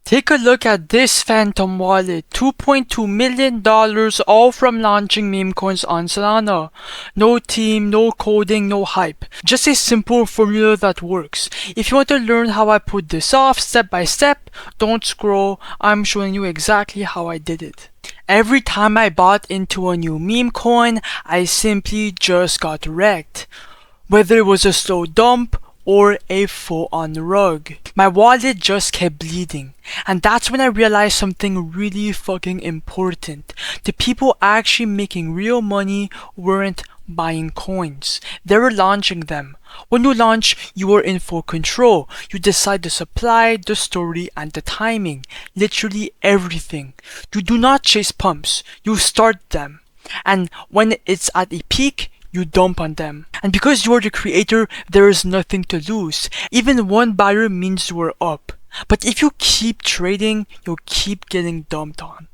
Take a look at this phantom wallet, $2.2 million all from launching meme coins on Solana. No team, no coding, no hype. Just a simple formula that works. If you want to learn how I put this off step by step, don't scroll, I'm showing you exactly how I did it. Every time I bought into a new meme coin, I simply just got wrecked. Whether it was a slow dump or a full-on rug. My wallet just kept bleeding. And that's when I realized something really fucking important. The people actually making real money weren't buying coins. They were launching them. When you launch, you are in full control. You decide the supply, the story, and the timing. Literally everything. You do not chase pumps. You start them. And when it's at a peak, you dump on them. And because you are the creator, there is nothing to lose. Even one buyer means you are up. But if you keep trading, you'll keep getting dumped on.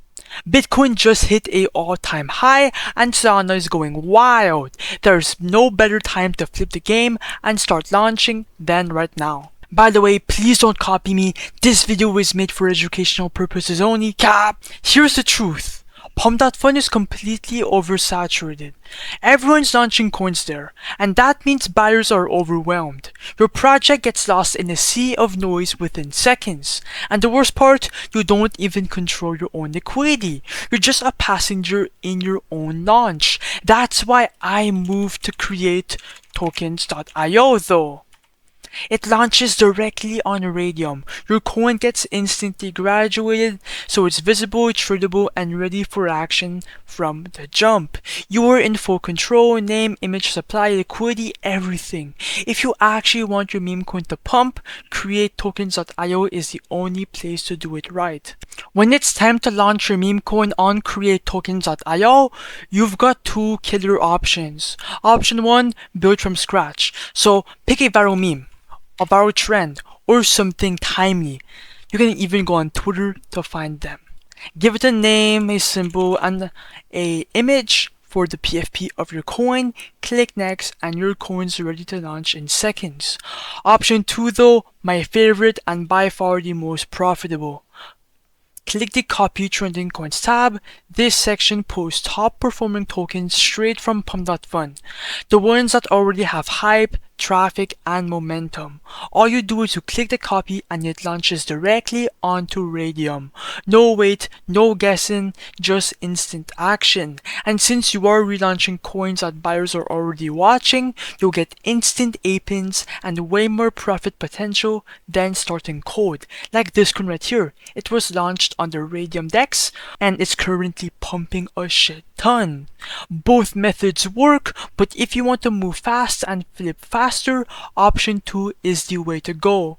Bitcoin just hit a all-time high and Solana is going wild. There's no better time to flip the game and start launching than right now. By the way, please don't copy me. This video was made for educational purposes only. Cap! Here's the truth. Pump.Fun is completely oversaturated. Everyone's launching coins there, and that means buyers are overwhelmed. Your project gets lost in a sea of noise within seconds. And the worst part, you don't even control your own liquidity. You're just a passenger in your own launch. That's why I moved to create tokens.io though. It launches directly on Raydium. Your coin gets instantly graduated, so it's visible, tradable, and ready for action from the jump. You are in full control, name, image, supply, liquidity, everything. If you actually want your meme coin to pump, create tokens.io is the only place to do it right. When it's time to launch your meme coin on create tokens.io, you've got two killer options. Option 1, build from scratch. So pick a viral meme, a viral trend, or something timely. You can even go on Twitter to find them. Give it a name, a symbol, and a image for the PFP of your coin. Click next and your coin's ready to launch in seconds. Option 2 though, my favorite and by far the most profitable. Click the Copy Trending Coins tab. This section posts top performing tokens straight from Pump.Fun. The ones that already have hype, traffic, and momentum. All you do is you click the copy and it launches directly onto Raydium. No wait, no guessing, just instant action. And since you are relaunching coins that buyers are already watching, you'll get instant APINs and way more profit potential than starting cold. Like this coin right here. It was launched on the Raydium DEX and it's currently pumping a shit ton. Both methods work, but if you want to move fast and flip faster, option 2 is the way to go.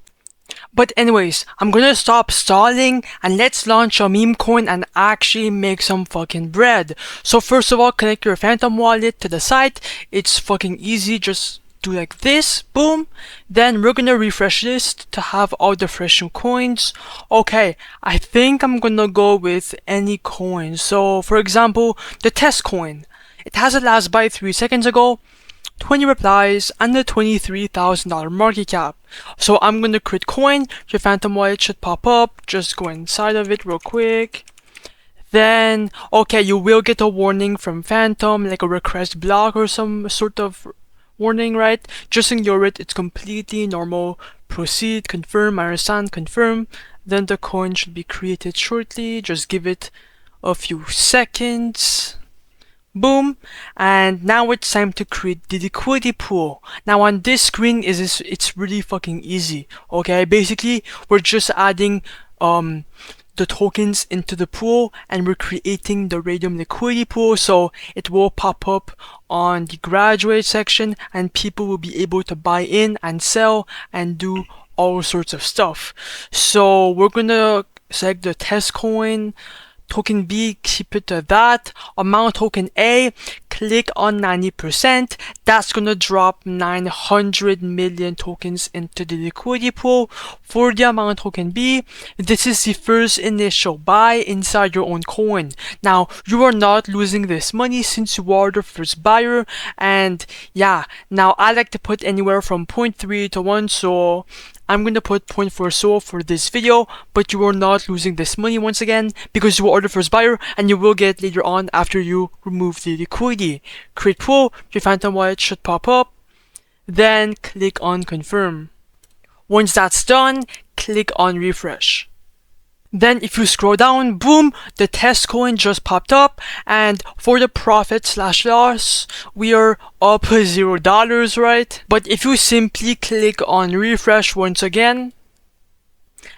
But anyways, I'm gonna stop stalling and let's launch a meme coin and actually make some fucking bread. So first of all, connect your Phantom wallet to the site. It's fucking easy, just do like this, boom. Then we're gonna refresh this to have all the fresh new coins. Okay, I think I'm gonna go with any coin. So for example, the test coin. It has a last buy 3 seconds ago, 20 replies, and a $23,000 market cap. So I'm gonna create coin. Your Phantom wallet should pop up. Just go inside of it real quick. Then, okay, you will get a warning from Phantom, like a request block or some sort of warning, right? Just ignore it. It's completely normal. Proceed, confirm, I understand, confirm. Then the coin should be created shortly. Just give it a few seconds. Boom. And now it's time to create the liquidity pool. Now on this screen it's really fucking easy. Okay, basically we're just adding the tokens into the pool and we're creating the Raydium liquidity pool, so it will pop up on the graduate section and people will be able to buy in and sell and do all sorts of stuff. So we're gonna select the test coin. Token B, keep it to that. Amount token A, click on 90%. That's gonna drop 900 million tokens into the liquidity pool. For the amount token B, this is the first initial buy inside your own coin. Now, you are not losing this money since you are the first buyer. And yeah, now I like to put anywhere from 0.3 to 1, so I'm gonna put 0.4 SOL for this video, but you are not losing this money once again because you are the first buyer and you will get later on after you remove the liquidity. Create pool, your Phantom wallet should pop up, then click on confirm. Once that's done, click on refresh. Then if you scroll down, boom, the test coin just popped up, and for the profit/loss, we are up $0, right? But if you simply click on refresh once again,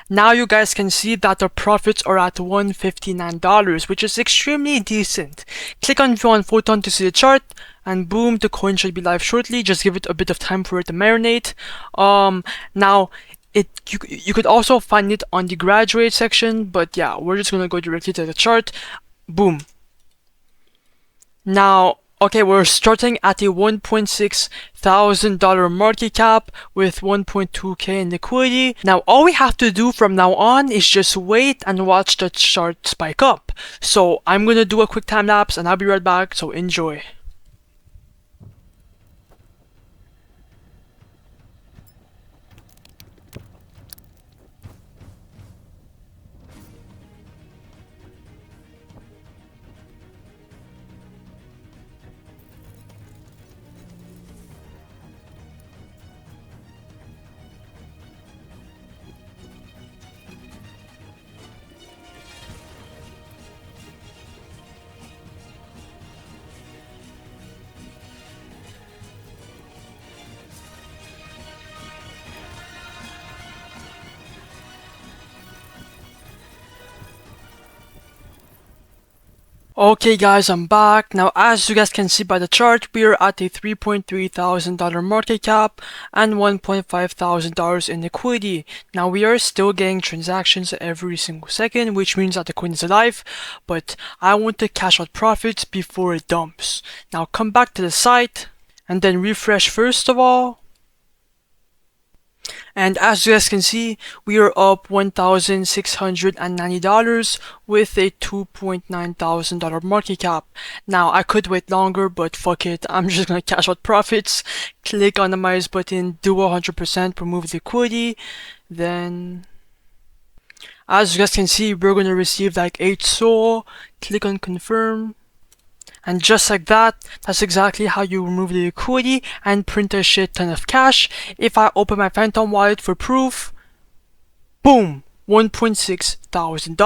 now you guys can see that the profits are at $159, which is extremely decent. Click on view on Photon to see the chart, and boom, the coin should be live shortly. Just give it a bit of time for it to marinate. Now, you could also find it on the graduate section, but yeah, we're just gonna go directly to the chart. Boom. Now, okay, we're starting at a $1.6 thousand market cap with 1.2k in liquidity. Now, all we have to do from now on is just wait and watch the chart spike up. So I'm gonna do a quick time lapse and I'll be right back, so enjoy. Okay guys, I'm back. Now as you guys can see by the chart, we are at a $3.3 thousand market cap and $1.5 thousand in liquidity. Now we are still getting transactions every single second, which means that the coin is alive, but I want to cash out profits before it dumps. Now come back to the site and then refresh first of all. And as you guys can see, we are up $1,690 with a $2.9 thousand market cap. Now, I could wait longer, but fuck it, I'm just gonna cash out profits. Click on the minus button, do 100%, remove liquidity, then as you guys can see, we're gonna receive like 8 SOL. Click on confirm. And just like that, that's exactly how you remove the liquidity and print a shit ton of cash. If I open my Phantom wallet for proof, boom, $1.6 thousand.